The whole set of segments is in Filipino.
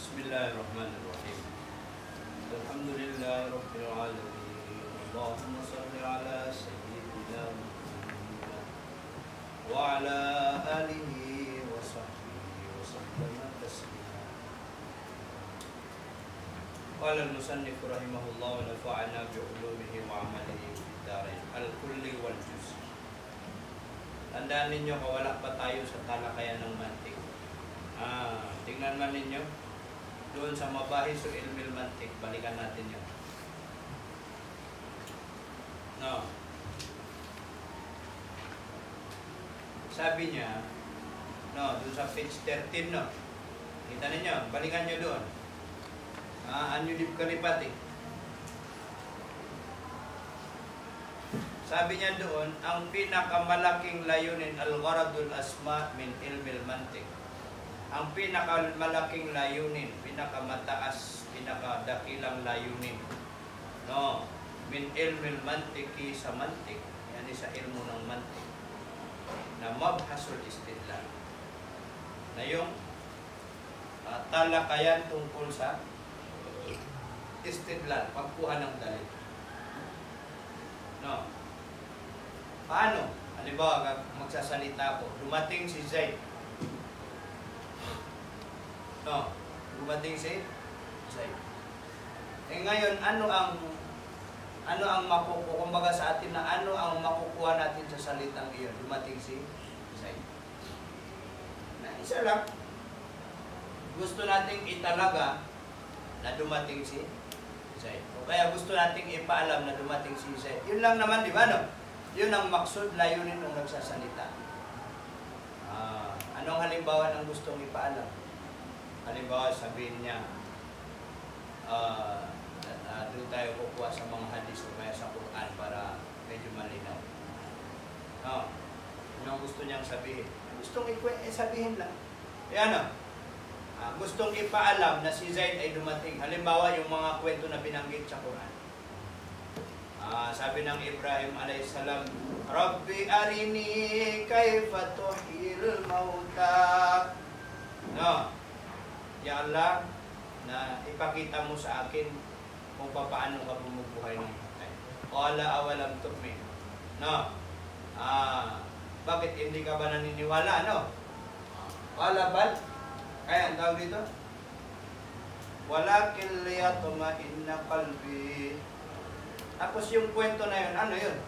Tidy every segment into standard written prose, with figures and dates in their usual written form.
Bismillahirrahmanirrahim. Alhamdulillahi Rabbil Alamin. Allahumma salli ala Sayyidina Muhammad wa ala alihi wa sahbihi wa sallam taslima. Qala al-musannif rahimahullah wa nafa'ana bi'ulumihi wa amalihi fid darain al-kulli wal juz'. Tandaan ninyo kawala pa tayo sa talakayan ng mantik. Tingnan man ninyo doon sa mabahis o ilmil mantik, balikan natin yun. No. Sabi niya, no, doon sa page 13, no. Kita ninyo, balikan nyo doon. Anyulib kalipati. Sabi niya doon, ang pinakamalaking layunin, al-gharadul asma min ilmil mantik. Ang pinakamalaking layunin, pinakamataas, pinakadakilang layunin, no, min ilmil mantiki sa mantik, yani sa ilmo ng mantik, na mabhasul istidlal, na yung talakayan tungkol sa istidlal, pagkuha ng dalil. No. Paano? Halimbawa, magsasalita ko, dumating si Zaid. No, dumating si Zaid. Ngayon, ano ang makukuha, kumbaga sa atin na ano ang makukuha natin sa salitang iyon? Dumating si Zaid. Na isa lang, gusto nating italaga na dumating si Zaid. O kaya gusto nating ipaalam na dumating si Zaid. Yun lang naman, di ba? No? Yun ang maksud, layunin ng nagsasalita. Anong halimbawa ng gustong ipaalam? Halimbawa, sabihin niya, doon tayo kukuha sa mga hadis o kaya sa Quran para medyo malinaw. No. Ano gusto niyang sabihin? Gustong sabihin lang. Yan, gustong ipaalam na si Zaid ay dumating. Halimbawa, yung mga kwento na binanggit sa Quran. Sabi ng Ibrahim alayhisalam, Rabbi arini kayfa tuhil mauta. No. Ya Allah, na ipakita mo sa akin kung paano ka bumubuhay ng patay. Qala awalam tu'min. No. Bakit hindi ka ba naniniwala, no? Qala bal. Kaya ang tawag dito? Walakin liyatma'inna qalbi. Tapos yung kwento na yun, ano yun?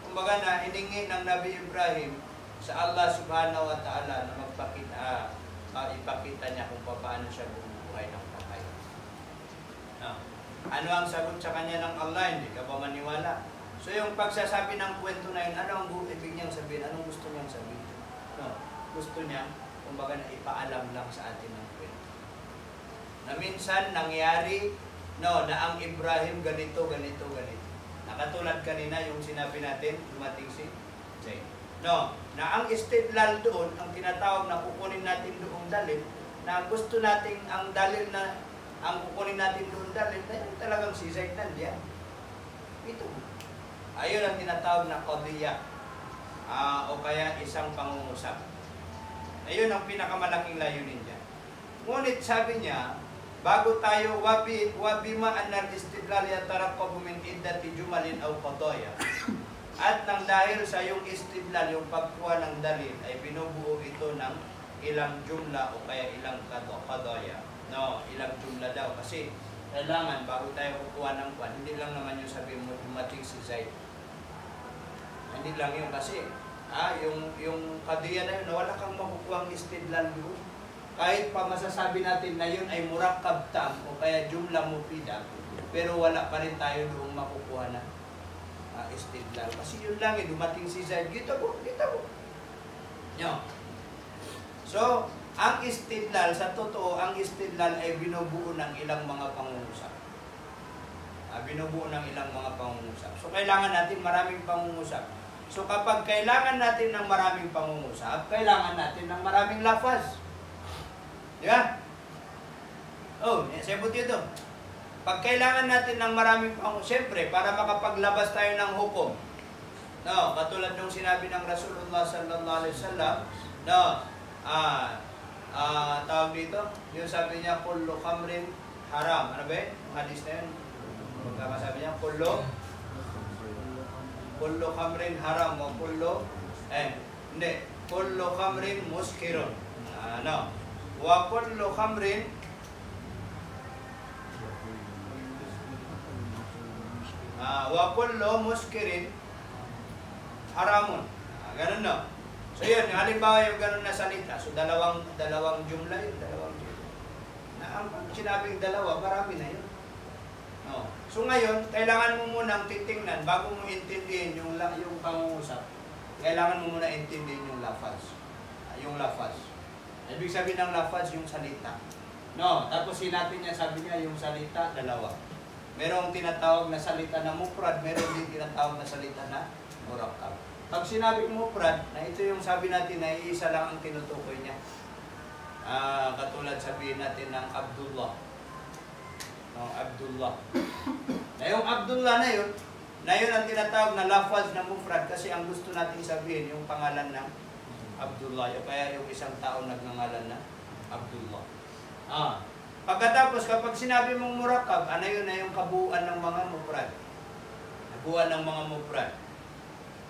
Kumbaga na hiningi ng Nabi Ibrahim sa Allah subhanahu wa ta'ala na ipakita niya kung paano siya bumubuhay ng patay. No. Ano ang sagot sa kanya ng Allah? Hindi ka ba maniwala? So yung pagsasabi ng kwento na yun, ano ang ibig niyang sabihin? Anong gusto niyang sabihin? No. Gusto niya, kumbaga na ipaalam lang sa atin ng kwento. Na minsan nangyari, no, na ang Ibrahim ganito, ganito, ganito. Nakatulad kanina yung sinabi natin, dumating si Zaid. No, na ang istidlal doon, ang tinatawag na kukunin natin doong dalil, na gusto nating ang dalil na, ang kukunin natin doong dalil, na yung talagang si Zaid nandiyan. Ito. Ayun ang tinatawag na qadiyya, o kaya isang pangungusap. Ayun ang pinakamalaking layunin niya. Ngunit sabi niya, bago tayo, wabima anal istidlal yataraqqabu min iddati jumalin aw qadaya. At nang dahil sa yung istidlal, yung pagkuha ng dalil, ay binubuo ito ng ilang jumla o kaya ilang qadaya. No, ilang jumla daw. Kasi kailangan, bago tayo kukuha ng kwan, hindi lang naman yung sabihin mo, dumating si Zaid. Hindi lang yun kasi, yung qadiyya na yun, wala kang makukuha ng istidlal doon. Kahit pa masasabi natin na yun ay murakkab tam o kaya jumla mufida, pero wala pa rin tayo doong makukuha na istidlal. Kasi yun lang dumating si Zaid, kita mo. No. So, ang istidlal, sa totoo, ang istidlal ay binubuo ng ilang mga pangungusap. Binubuo ng ilang mga pangungusap. So, kailangan natin maraming pangungusap. So, kapag kailangan natin ng maraming pangungusap, kailangan natin ng maraming lafaz. Di ba? Oh, sabot ito. Pag kailangan natin ng maraming siyempre, para makapaglabas tayo ng hukom. No, katulad ng sinabi ng Rasulullah sallallahu alaihi wasallam, no, tawag tawag dito? Yung sabi niya, kullu khamrin haram. Ano ba yun? Yung hadis na yun. Magkakasabi niya, kullu khamrin haram o hindi. Kullu khamrin muskirun. Ano? Wa kullu khamrin wa kullu muskirin haramun. Ganun no. So yun, halimbawa yung ganun na salita. So dalawang jumla yun, dalawang jumla. Na ang sinabing dalawa, marami na yun. No. So ngayon, kailangan mo munang titingnan bago mo intindihin yung pangungusap. Kailangan mo muna intindihin yung lafaz. Yung lafaz. Ibig sabihin ng lafaz yung salita. No, tapos sinapin niya, sabi niya yung salita, dalawa. Merong tinatawag na salita na mufrad, meron din tinatawag na salita na murakkab. Pag sinabi mufrad, na ito yung sabi natin na iisa lang ang tinutukoy niya. Katulad sabihin natin ng Abdullah. Abdullah. Na yung Abdullah na yun ang tinatawag na lafaz na mufrad kasi ang gusto natin sabihin yung pangalan ng Abdullah. Kaya yung isang tao nagngangalan na Abdullah. Pagkatapos, kapag sinabi mong murakkab, ano yun na yung kabuuan ng mga mufrad. Kabuuan ng mga mufrad.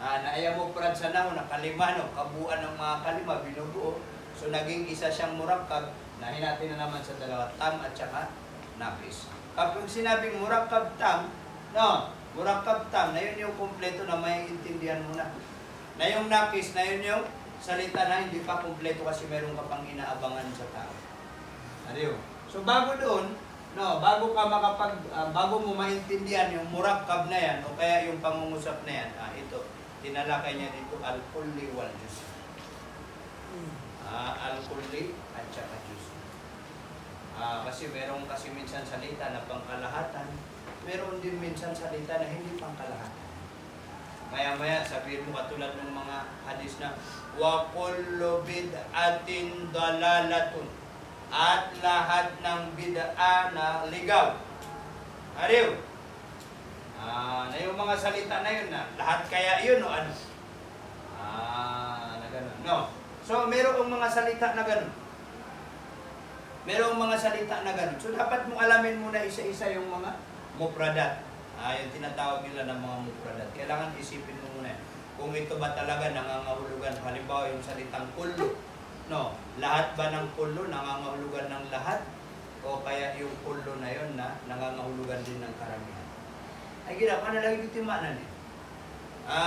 Naaya mufrad sa nahon, na kalima, no? Kabuuan ng mga kalima, binubuo. So, naging isa siyang murakkab, nahin natin na naman sa dalawa, tam at saka naqis. Kapag sinabing murakkab tam, murakkab tam, na yun yung kumpleto na may intindihan mo na. Na yung naqis, na yun yung salita na hindi pa kumpleto kasi meron ka pang inaabangan sa tao. Ariyo. So bago doon, bago mo maintindihan yung murakkab na yan o kaya yung pangungusap na yan, ito, tinalakay niya dito al-kulli wal juz'. Al-kulli at saka juz'. Kasi meron kasi minsan salita na pangkalahatan, meron din minsan salita na hindi pangkalahatan. Maya-maya sabihin mo katulad ng mga hadis na wa kullu bid'atin dalalatun. At lahat ng bid'a na ligaw. Ariw. Na yung mga salita na yun na lahat kaya yun o ano? Na gano'n. No. So, merong mga salita na gano'n. Merong mga salita na gano'n. So, dapat mong alamin muna isa-isa yung mga mufradat. Yung tinatawag nila ng mga mufradat. Kailangan isipin mo muna kung ito ba talaga nangangahulugan. Halimbawa, yung salitang kullu. No, lahat ba ng kullo nangangahulugan ng lahat? O kaya yung kullo na yon na nangangahulugan din ng karamihan? Ay gina, paano lagi bitimanan eh?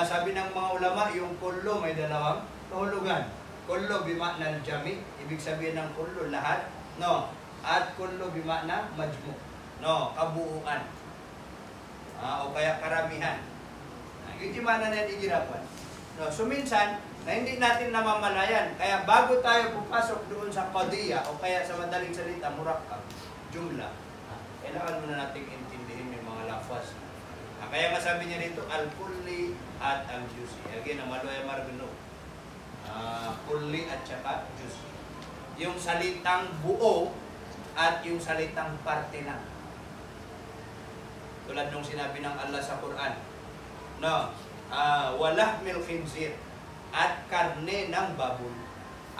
Sabi ng mga ulama, yung kullo may dalawang kahulugan. Kullo bimakna jami, ibig sabihin ng kullo lahat. No, at kullo bimakna majmu. No, kabuuan. O kaya karamihan. Bitimanan yan igirapan. No, so minsan, na hindi natin namamalayan. Kaya bago tayo pupasok doon sa qadiyya o kaya sa madaling salita, murakkab, jumla, kailangan muna natin intindihin yung mga lafaz. Kaya nga sabi niya dito, al-kulli at al-juz'i. Again, maloya margano. Kulli at saka juz'i. Yung salitang buo at yung salitang parte lang. Tulad nung sinabi ng Allah sa Quran. Walahmil khinzir. At karne ng baboy.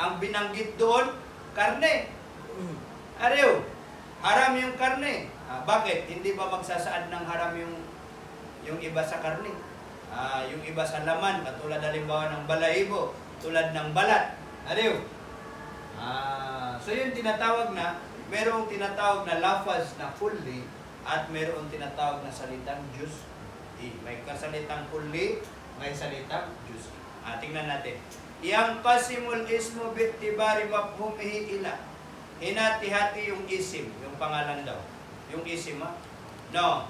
Ang binanggit doon, karne. Ariyo, haram yung karne. Bakit? Hindi ba magsasaad ng haram yung iba sa karne? Yung iba sa laman, katulad halimbawa ng balahibo, tulad ng balat. Ariyo. So yung tinatawag na, merong tinatawag na lafaz na kulli at merong tinatawag na salitang juz'i. May kasalitang kulli, may salitang juz'i. Tingnan natin. Yang qasimul ismu bi'tibari mafhumihi ila. Hinati-hati yung isim, yung pangalan daw. Yung isim, No.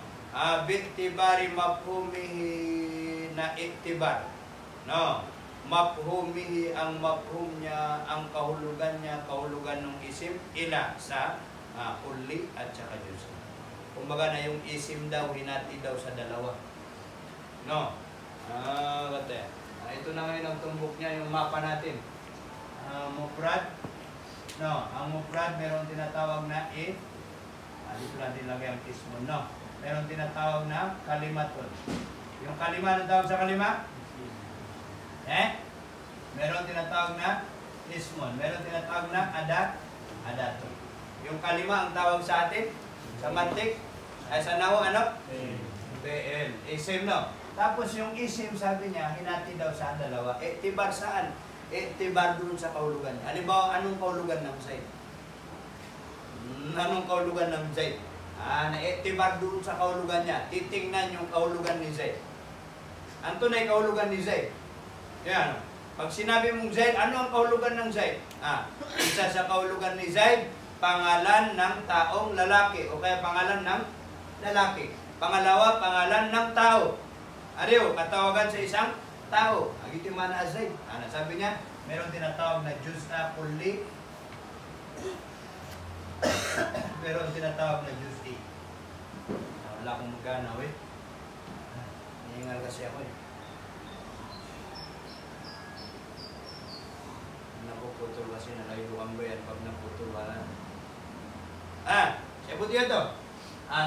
Bi'tibari mafhumihi na iktibar. No. Mafhumihi ang mafhum niya, ang kahulugan niya, kahulugan ng isim, ila sa kulli at saka juz'i. Kumbaga na yung isim daw, hinati daw sa dalawa. No. Kata ito na ngayon ang tumbok niya, yung mapa natin. Mufrad. Ang mufrad, meron tinatawag na dito natin lagay ang ismon. Meron tinatawag na kalimatun. Yung kalima, anong tawag sa kalima? Meron tinatawag na ismon. Meron tinatawag na Adato. Yung kalima ang tawag sa atin, sa mantik, ay sa naho, ano? BL. Isim, no? Tapos yung isim, sabi niya, hinati daw sa dalawa. Tibar saan? Tibar dun sa kahulugan niya. Halimbawa, anong kahulugan ng Zaid? Anong kahulugan ng Zaid? Na-tibar dun sa kahulugan niya. Titingnan yung kahulugan ni Zaid. Ang tunay kahulugan ni Zaid. Yan. Pag sinabi mong Zaid, ano ang kahulugan ng Zaid? Isa sa kahulugan ni Zaid, pangalan ng taong lalaki o kaya pangalan ng lalaki. Pangalawa, pangalan ng tao. Ariyo, katawagan sa isang tao. Agitimana Zaid. Sabi niya, meron tinatawag na Juz na kulli. Meron tinatawag na Juz E. Wala akong magana, eh. Nahingal kasi ako, eh. Napuputol kasi nalayuan ko yan pag naputol wala. Sabot yan to.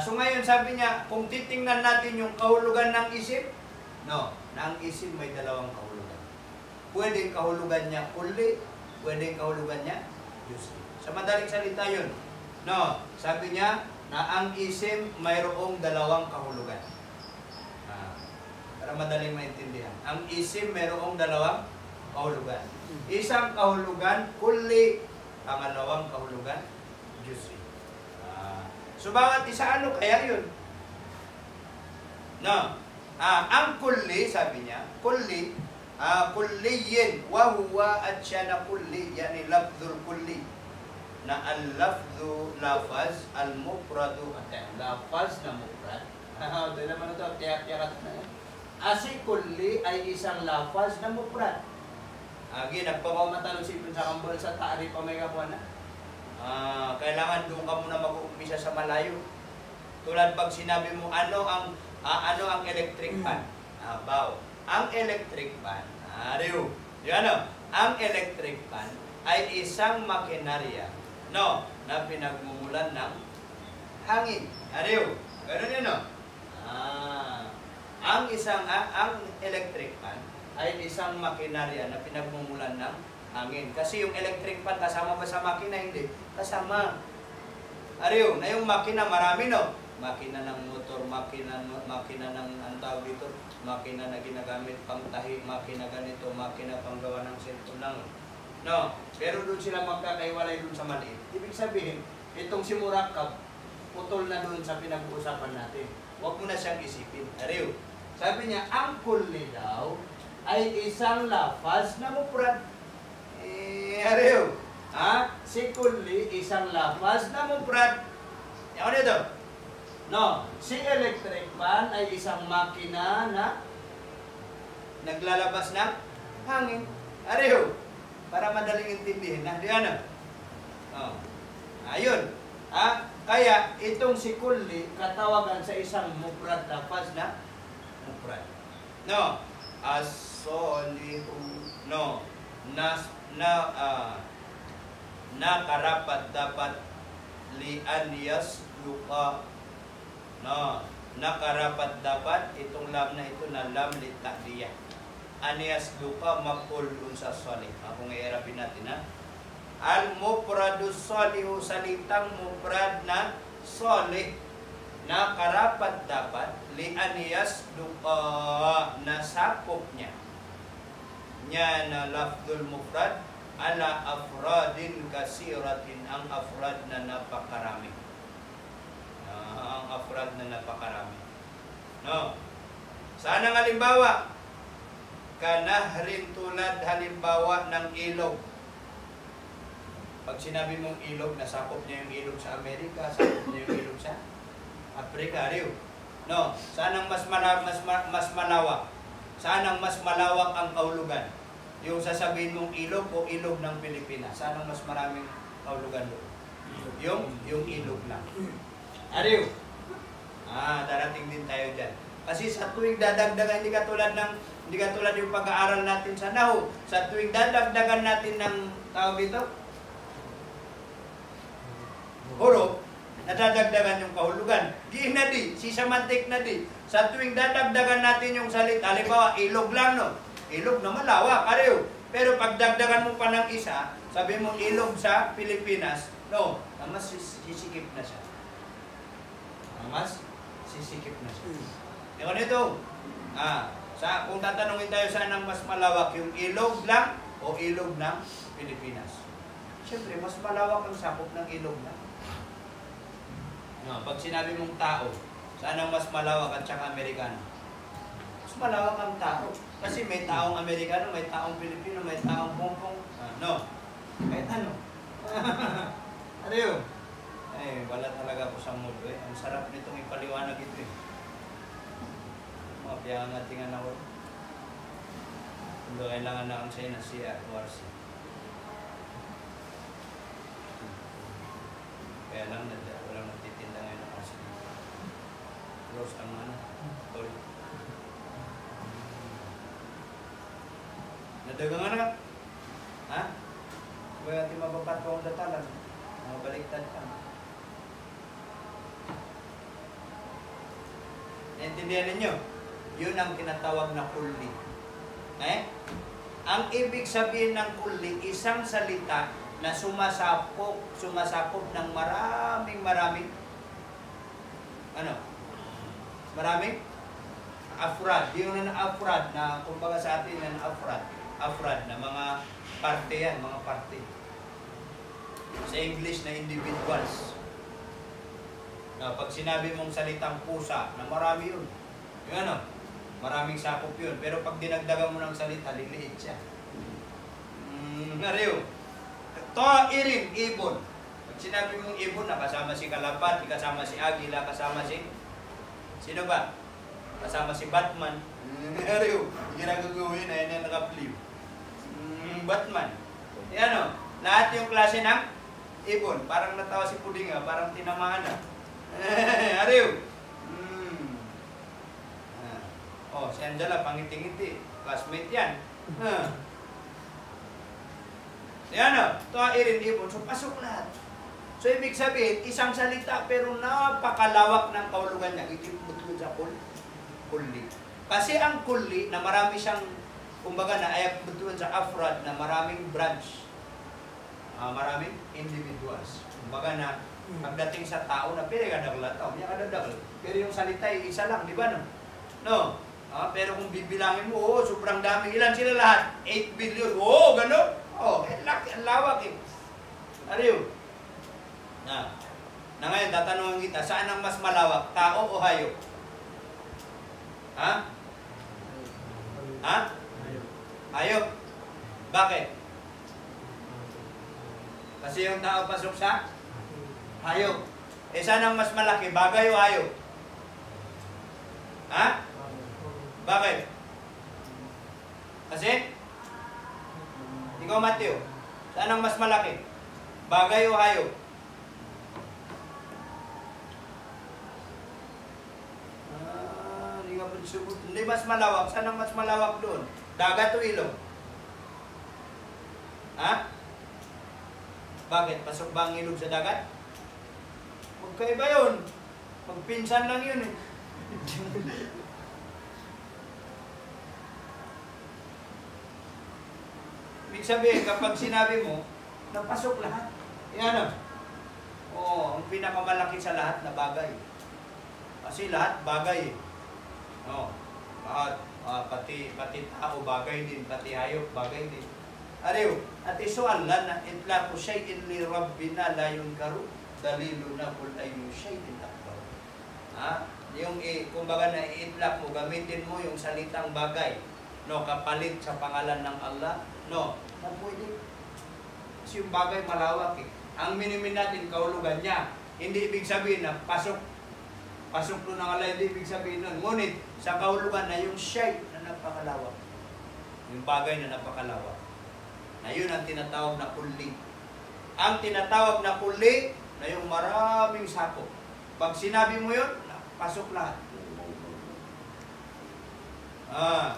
So ngayon sabi niya, kung titingnan natin yung kahulugan ng isip, no, na ang isip may dalawang kahulugan. Pwedeng kahulugan niya kulli, pwedeng kahulugan niya juicy. Sa madaling salita yun. No, sabi niya na ang isip mayroong dalawang kahulugan. Para madaling maintindihan. Ang isip mayroong dalawang kahulugan. Isang kahulugan kulli, pangalawang kahulugan juicy. So, bawat isa ano kaya yun? No. Ang kulli, sabi niya, kulli, kulliyin, wa huwa at siya na kulli, yani lafdhul kulli. Na al-lafdhu lafaz, al-mufradu at lafaz na mufrad. Ito naman ito, tiyak-tiyakat na yan. Si kulli ay isang lafaz na mufrad. Nagpapamatanong si Ibn sa kambol sa ta'rif pa may kapuan na. Kailangan doon ka muna mag-uumpisa sa malayo. Tulad pag sinabi mo, ano ang electric fan? Ang electric fan, ang electric fan ay isang makinarya, no, na pinagmumulan ng hangin. Ganun yun, no? Ang electric fan ay isang makinarya na pinagmumulan ng hangin. Kasi yung electric fan, kasama ba sa makina? Hindi. Kasama. Na yung makina, marami, no? Makina ng motor, makina ng, ang tawag dito, makina na ginagamit pang tahi, makina ganito, makina pang gawa ng cellphone lang. No? Pero doon sila magkakaiwalay doon sa maliit. Ibig sabihin, itong si Murakab, putol na doon sa pinag-uusapan natin. Huwag mo na siyang isipin. Sabi niya, ang kulli daw ay isang lafaz na mufrad. Si kulli, isang lafaz na mufrad. Ano ito? No, si electric fan ay isang makina na naglalabas ng hangin. Para madaling intindihin. Ayun. Kaya itong si kulli, katawagan sa isang mufrad lafaz na mufrad. No, as-solihu. No, na karapat dapat lian yasluqa. No, na karapat dapat itong lam na ito na lam li ta'diyah. Anias luqa maqul dun sa salih. Kung i-arabin natin, al-mufradus salihu, salitang mufrad na salih, na karapat dapat lianiyas luqa, na sakop niya na lafdul mufrad ala afradin kasiratin, ang afrad na napakarami. Ang afrad na napakarami. No. Saan ang halimbawa? Kanahrin, tulad halimbawa ng ilog. Pag sinabi mong ilog, nasakop niya yung ilog sa Amerika, sakop niya yung ilog sa Afrika. No. Saan ang mas malawak? Saan ang mas malawak ang kahulugan? Yung sasabihin mong ilog o ilog ng Pilipinas? Saan ang mas maraming kahulugan doon? Yung ilog lang. Darating din tayo dyan. Kasi sa tuwing dadagdagan, hindi katulad yung pag-aaral natin sa Nahu. Sa tuwing dadagdagan natin ng tawag dito, huruf, nadadagdagan yung kahulugan. Giin na di, sisamantik na di. Sa tuwing dadagdagan natin yung salita, halimbawa, ilog lang, no? Ilog na malawak, Pero pag dagdagan mo pa ng isa, sabi mo ilog sa Pilipinas, no, mas sisikip na siya. Mas sisikip na siya. Ikaw nito, kung tatanungin tayo saan ang mas malawak, yung ilog lang o ilog ng Pilipinas. Siyempre, mas malawak ang sakop ng ilog lang. No, pag sinabi mong tao, saan ang mas malawak at saka Amerikano? Mas malawak ang tao. Kasi may taong Amerikano, may taong Pilipino, may taong Hongkong. No. Kahit ano. Ano yun? Wala talaga ako sa mood. Ang sarap nitong ipaliwanag ito eh. Mapiyangan natin ako. Kung kailangan na ang sa'yo na siya, warsi. Kaya lang, walang nagtitinda ngayon ng kasi. Close ang sorry. Nadagang na. Ha? Kaya natin mababat ko ang datalan. Mabaliktad ka. Naintindihan ninyo? Yun ang tinatawag na kulli. Ang ibig sabihin ng kulli, isang salita na sumasakop ng maraming afrad. Yung afrad na kumbaga sa atin na afrad na mga parte yan, mga parte. Sa English na individuals. Pag sinabi mong salitang pusa, na marami yun. Yung maraming sakop yun. Pero pag dinagdagan mo ng salita, liliit siya. Nariyo. Irim, ibon. Pag sinabi mong ibon, kasama si Kalapat, kasama si Agila, kasama si... Sino ba? Kasama si Batman. Nariyo. Ginagagawin na yun yung naka-flip. Batman. Yan lahat yung klase ng ibon. Parang natawa si Puding parang tinamaan na. Ariyo. Si Angela, pangiti-ngiti. Classmate yan. Yan irin ibon. So, pasok lahat. So, ibig sabihin, isang salita pero napakalawak ng kaulugan niya. Ito sa kulli. Kasi ang kulli, na marami siyang, kumbaga na ay betul sa afrad na maraming branch. Maraming individuals. Kumbaga na, pagdating sa tao na pwede ka daglataw, niya ka dadagl. Pero yung salita ay isa lang, di ba no? No? Pero kung bibilangin mo, sobrang dami. Ilan sila lahat? 8 billion. Gano'n? Ang lawak eh. Ariyo. Na ngayon, tatanungin kita, saan ang mas malawak? Tao o hayop? Hayop. Bakit? Kasi yung tao pasok sa hayop. Saan ang mas malaki? Bagay o hayop? Bakit? Kasi? Ikaw, Matthew, saan ang mas malaki? Bagay o hayop? Hindi mas malawak. Saan ang mas malawak doon? Dagat o ilog? Bakit? Pasok ba ang ilog sa dagat? Magkaiba yun. Magpinsan lang yun eh. Ibig sabihin, kapag sinabi mo, napasok lahat. Yan ang pinakamalaki sa lahat na bagay. Kasi lahat bagay eh. Pati tao bagay din, pati hayop bagay din. Ariyo, at isualan na itlaku shay'in li rabbina la yunkaru daliluna kul ayyu shay'in akbar. Yung kumbaga na itlak mo, gamitin mo yung salitang bagay, kapalit sa pangalan ng Allah, na pwede. Kasi yung bagay malawak eh. Ang minimin natin, kaulugan niya. Hindi ibig sabihin na pasok doon ng Allah, hindi ibig sabihin nun. Ngunit, sa kaulugan na yung shay na napakalawak. Yung bagay na napakalawak. Na yun ang tinatawag na kulli. Ang tinatawag na kulli, na yung maraming sakop. Pag sinabi mo yun, pasok lahat.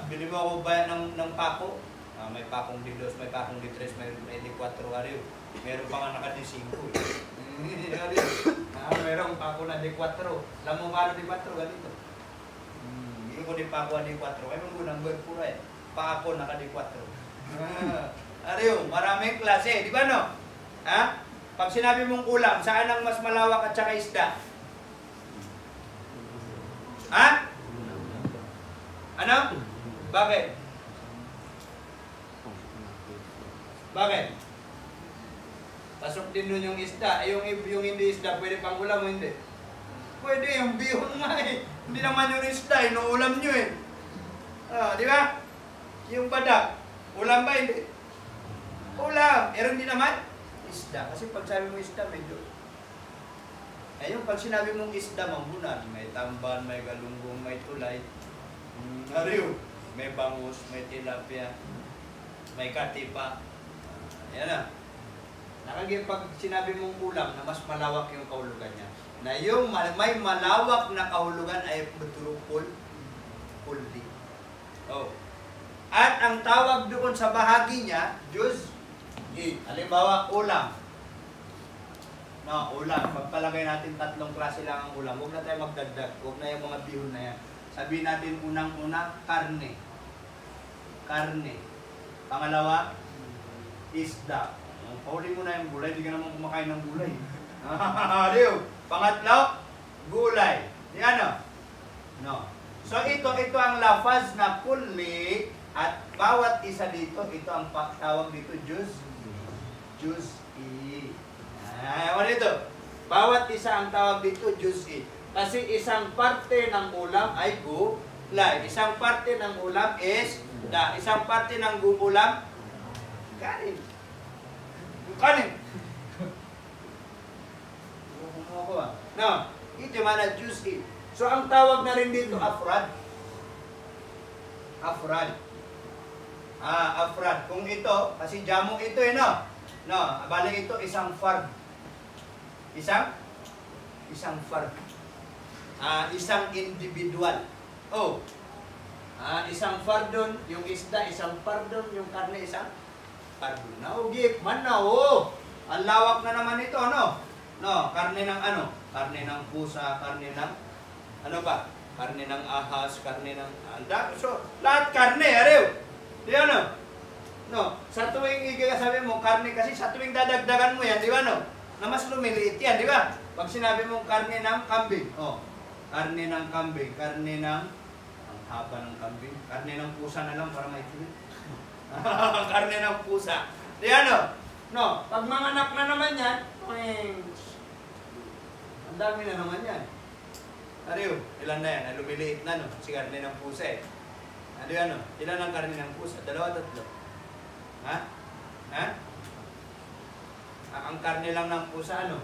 Bili mo ako ba ng pako? May pakong D2, may pakong D3, may D4 ariyo. Meron pa nga naka-D5 merong pako na D4. Alam mo paano D4? Ganito. Hindi ko D pako na D4. Ay mong gunang bird pura eh. Pako naka D4. Ariyo, maraming klase. Di ba no? Ha? Pag sinabi mong ulam, saan ang mas malawak at saka isda? Ha? Ano? Bakit? Bakit? Pasok din nun yung isda. Yung hindi isda, pwede pang ulam o hindi? Pwede, yung bihon nga eh. Hindi naman yung isda, inuulam nyo eh. Di ba? Yung badak, ulam ba hindi? Ulam. Pero hindi naman isda. Kasi pag sabi mo isda, medyo... Yung pag sinabi mong isda, mambunan. May tamban, may galunggong, may tulay. Ariyo. May bangus, may tilapia, may katipa. Yan na. Pag sinabi mong ulam na mas malawak yung kahulugan niya, na yung may malawak na kahulugan ay beturupol, puldi. Oh. At ang tawag doon sa bahagi niya, Diyos, halimbawa, ulam. No, ulam. Pagpalagay natin 3 klase lang ang ulam. Huwag na tayo magdagdag. Huwag na yung mga bihon na yan. Sabihin natin unang-una, karne. Karne. Pangalawa, isda. Pauli mo na yung gulay, hindi ka naman kumakain ng gulay. Pangatlo, gulay. Di ano? No. So ito ang lafaz na kulli at bawat isa dito, ito ang tawag dito, juz'i. Ano ito? Bawat isa ang tawag dito, juz'i. Kasi isang parte ng ulam ay gulay. Isang parte ng ulam is da. Isang parte ng ulam, kanin. Kanin. No, ito mana juz'i. So ang tawag na rin dito afrad. Afrad. Afrad. Kung ito, kasi jamu ito eh no. No, bali ito isang fard. Isang fard. Isang individual. Oh. Isang fardon, yung isda isang fardon, yung karne isang fardon. Naugip man na oh. Ang lawak na naman ito, no? No, karne ng ano? Karne ng pusa, karne ng ano ba? Karne ng ahas, karne ng so, lahat karne, ariw. Di ano? No, sa tuwing sabi mo karne kasi sa tuwing dadagdagan mo yan, di ba no? Na mas lumiliit yan, di ba? Pag sinabi mo karne ng kambing, oh. Karne ng kambing, karne ng ang haba ng kambing, karne ng pusa na lang para maikli. Karne ng pusa. Di ano? No, pag manganak na naman yan, ang dami na naman yan. Ariyo, ilan na yan? Lumiliit na, no? Si karne ng pusa eh. Ano? Ilan ang karne ng pusa? 2, 3. Ha? Ang karne lang ng pusa, ano?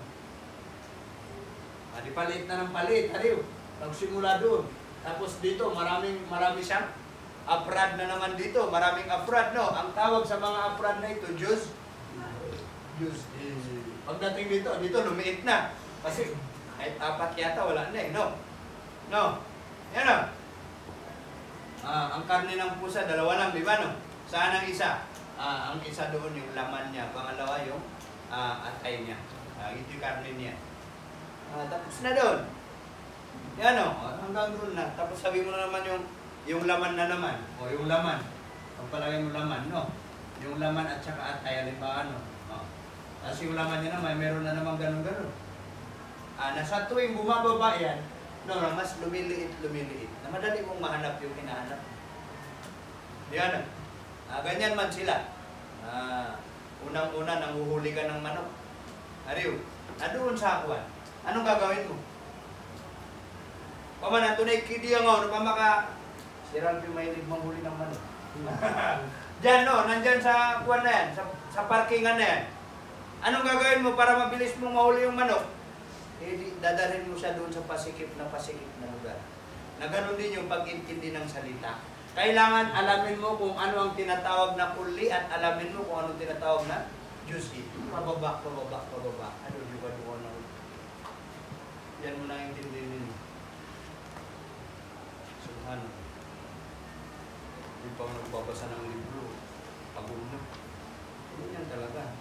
Di palit na ng palit. Ariyo, nagsimula doon. Tapos dito, marami siyang afrad na naman dito. Maraming afrad, no? Ang tawag sa mga afrad na ito, Diyos. Pagdating dito lumiit na. Kasi kahit 4 yata, wala na eh, no? No? Yan o. Ang karne ng pusa, 2 lang, di ba, no? Saan ang isa? Ang isa doon yung laman niya. Pangalawa yung atay niya. Ito yung karne niya. Tapos na doon. Yan o. Hanggang doon na. Tapos sabi mo na naman yung laman na naman. O yung laman. Pagpalagay mo laman, no? Yung laman at saka atay, halimbawa, no? Tapos yung laman niya naman, meron na naman ganun-ganun. Nasa tuwing bumababa yan, no, mas lumiliit. Na madali mong mahanap yung hinahanap. Yan. Ganyan man sila. Unang-una, nanguhuli ka ng manok. Ariyo, doon sa akuan. Anong gagawin mo? Pamanan, tunay kidiya nga, ano pa maka... Si Ralph mahilig manghuli ng manok. Diyan, no, nandyan sa akuan na yan, sa parkingan na yan. Anong gagawin mo para mabilis mong mahuli yung manok? Dadalhin mo siya doon sa pasikip na lugar. Na ganun din yung pag-intindi ng salita. Kailangan alamin mo kung ano ang tinatawag na kulli at alamin mo kung ano ang tinatawag na juz'i. Pababa. Ano yung ba na yan mo na intindihin ninyo. Subhano. Hindi pa ako nagbabasa ng libro. Pagod na. Yan talaga.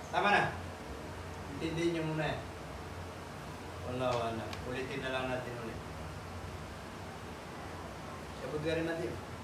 Tama na. Intindihin nyo muna eh. Wala. Ulitin na lang natin ulit. Sabot ka rin natin.